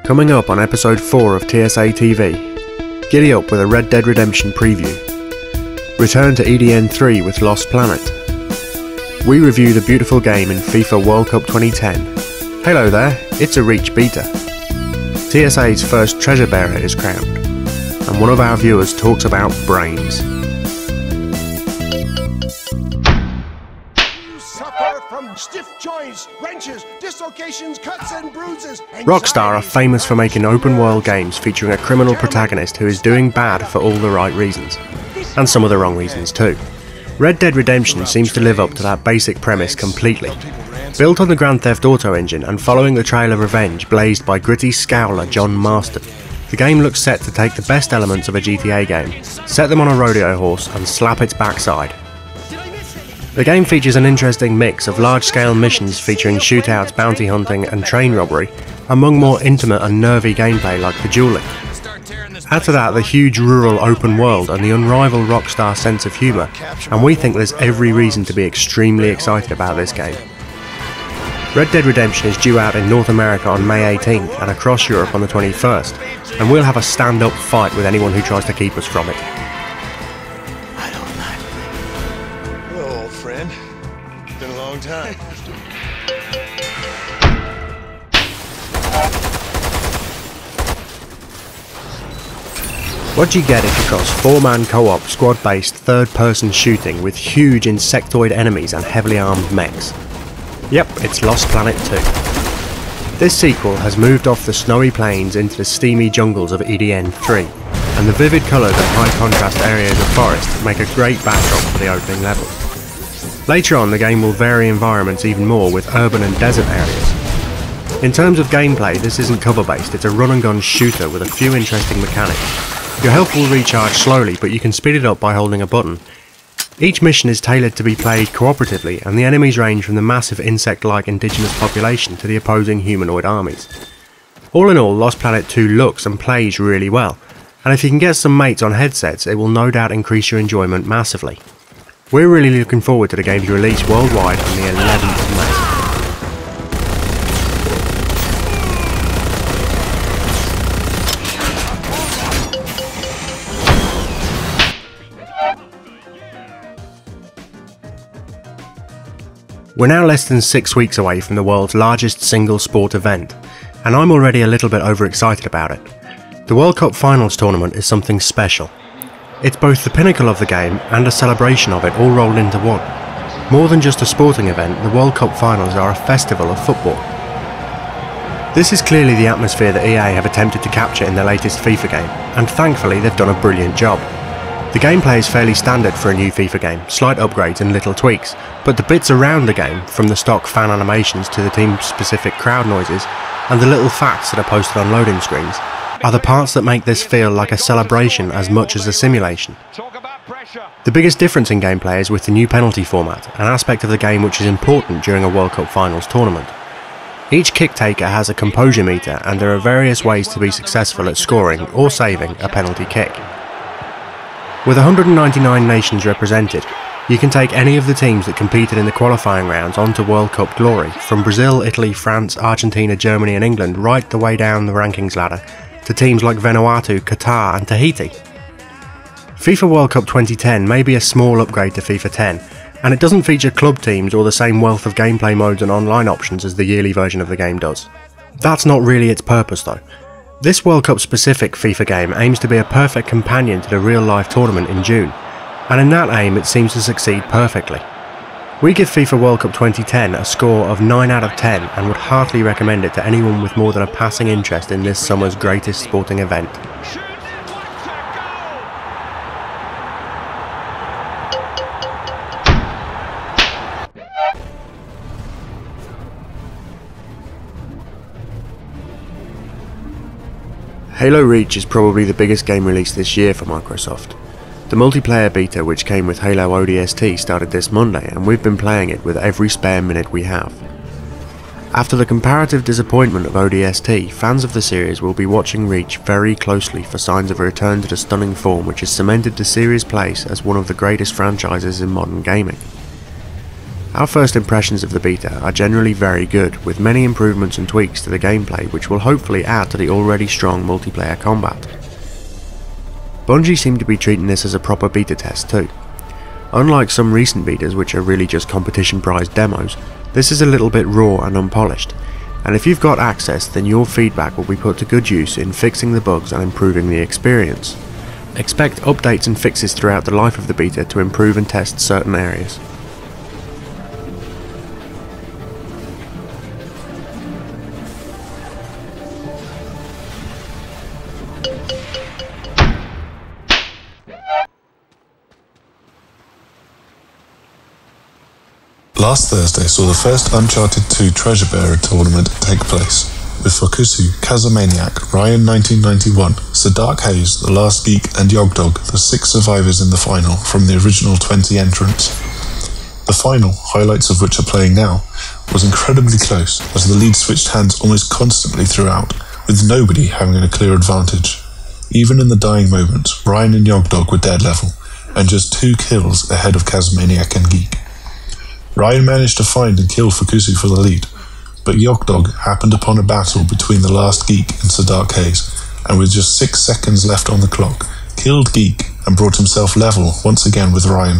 Coming up on episode 4 of TSAtv, giddy up with a Red Dead Redemption preview, return to EDN 3 with Lost Planet, we review the beautiful game in FIFA World Cup 2010. Hello there, it's a Reach beta. TSA's first treasure bearer is crowned, and one of our viewers talks about brains. Stiff joints, wrenches, dislocations, cuts and bruises. Rockstar are famous for making open world games featuring a criminal protagonist who is doing bad for all the right reasons, and some of the wrong reasons too. Red Dead Redemption seems to live up to that basic premise completely. Built on the Grand Theft Auto engine and following the trail of revenge blazed by gritty scowler John Marston, the game looks set to take the best elements of a GTA game, set them on a rodeo horse and slap its backside. The game features an interesting mix of large-scale missions featuring shootouts, bounty hunting and train robbery, among more intimate and nervy gameplay like the dueling. Add to that the huge rural open world and the unrivaled Rockstar sense of humour, and we think there's every reason to be extremely excited about this game. Red Dead Redemption is due out in North America on May 18th and across Europe on the 21st, and we'll have a stand-up fight with anyone who tries to keep us from it. Friend, been a long time. What do you get if you cross 4-man co-op squad-based third-person shooting with huge insectoid enemies and heavily armed mechs? Yep, it's Lost Planet 2. This sequel has moved off the snowy plains into the steamy jungles of EDN 3, and the vivid colours and high-contrast areas of forest make a great backdrop for the opening level. Later on, the game will vary environments even more with urban and desert areas. In terms of gameplay, this isn't cover-based, it's a run-and-gun shooter with a few interesting mechanics. Your health will recharge slowly, but you can speed it up by holding a button. Each mission is tailored to be played cooperatively, and the enemies range from the massive insect-like indigenous population to the opposing humanoid armies. All in all, Lost Planet 2 looks and plays really well, and if you can get some mates on headsets, it will no doubt increase your enjoyment massively. We're really looking forward to the game's release worldwide on the 11th of May. We're now less than 6 weeks away from the world's largest single sport event, and I'm already a little bit overexcited about it. The World Cup Finals tournament is something special. It's both the pinnacle of the game and a celebration of it all rolled into one. More than just a sporting event, the World Cup Finals are a festival of football. This is clearly the atmosphere that EA have attempted to capture in their latest FIFA game, and thankfully they've done a brilliant job. The gameplay is fairly standard for a new FIFA game, slight upgrades and little tweaks, but the bits around the game, from the stock fan animations to the team-specific crowd noises, and the little facts that are posted on loading screens, are the parts that make this feel like a celebration as much as a simulation. The biggest difference in gameplay is with the new penalty format, an aspect of the game which is important during a World Cup Finals tournament. Each kick taker has a composure meter, and there are various ways to be successful at scoring or saving a penalty kick. With 199 nations represented, you can take any of the teams that competed in the qualifying rounds onto World Cup glory, from Brazil, Italy, France, Argentina, Germany and England right the way down the rankings ladder to teams like Vanuatu, Qatar and Tahiti. FIFA World Cup 2010 may be a small upgrade to FIFA 10, and it doesn't feature club teams or the same wealth of gameplay modes and online options as the yearly version of the game does. That's not really its purpose though. This World Cup specific FIFA game aims to be a perfect companion to the real life tournament in June, and in that aim it seems to succeed perfectly. We give FIFA World Cup 2010 a score of 9 out of 10 and would heartily recommend it to anyone with more than a passing interest in this summer's greatest sporting event. Halo Reach is probably the biggest game release this year for Microsoft. The multiplayer beta which came with Halo ODST started this Monday, and we've been playing it with every spare minute we have. After the comparative disappointment of ODST, fans of the series will be watching Reach very closely for signs of a return to the stunning form which has cemented the series' place as one of the greatest franchises in modern gaming. Our first impressions of the beta are generally very good, with many improvements and tweaks to the gameplay which will hopefully add to the already strong multiplayer combat. Bungie seem to be treating this as a proper beta test too. Unlike some recent betas which are really just competition prized demos, this is a little bit raw and unpolished, and if you've got access then your feedback will be put to good use in fixing the bugs and improving the experience. Expect updates and fixes throughout the life of the beta to improve and test certain areas. Last Thursday saw the first Uncharted 2 Treasure Bearer tournament take place, with Fukusu, Kazamaniac, Ryan 1991, TheSixthAxis, The Last Geek and Yogdog, the 6 survivors in the final from the original 20 entrants. The final, highlights of which are playing now, was incredibly close as the lead switched hands almost constantly throughout, with nobody having a clear advantage. Even in the dying moments, Ryan and Yogdog were dead level, and just 2 kills ahead of Kazamaniac and Geek. Ryan managed to find and kill Fukusu for the lead, but Yogdog happened upon a battle between the Last Geek and TSAtv, and with just 6 seconds left on the clock, killed Geek and brought himself level once again with Ryan.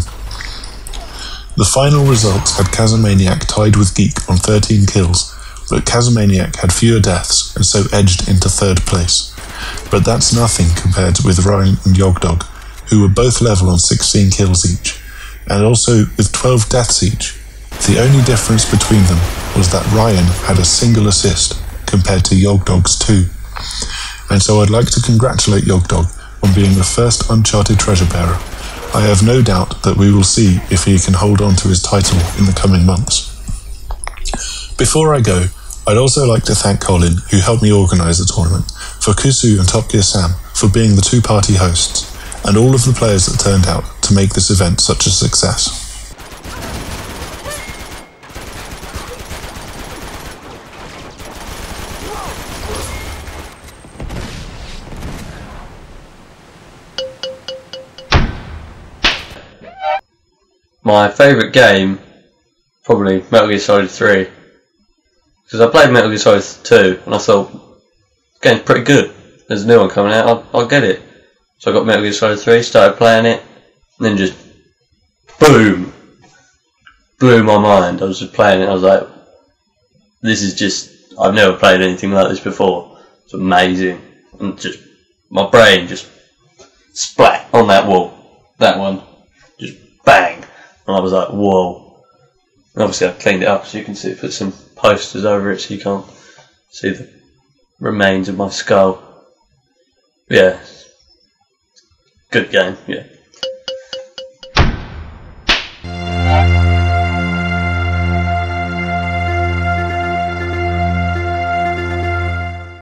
The final results had Kazamaniac tied with Geek on 13 kills, but Kazamaniac had fewer deaths and so edged into 3rd place. But that's nothing compared with Ryan and Yogdog, who were both level on 16 kills each, and also with 12 deaths each. The only difference between them was that Ryan had a single assist compared to Yogdog's 2. And so I'd like to congratulate Yogdog on being the first Uncharted treasure bearer. I have no doubt that we will see if he can hold on to his title in the coming months. Before I go, I'd also like to thank Colin, who helped me organise the tournament, Fukusu and Top Gear Sam for being the 2-party hosts, and all of the players that turned out to make this event such a success. My favourite game, probably Metal Gear Solid 3, because I played Metal Gear Solid 2 and I thought, this game's pretty good, there's a new one coming out, I'll get it. So I got Metal Gear Solid 3, started playing it, and then just, boom, blew my mind. I was just playing it, I was like, this is just, I've never played anything like this before, it's amazing, and just, my brain just splat on that wall, that one, just bang. And I was like, whoa. And obviously I cleaned it up so you can see, put some posters over it so you can't see the remains of my skull. Yeah. Good game, yeah.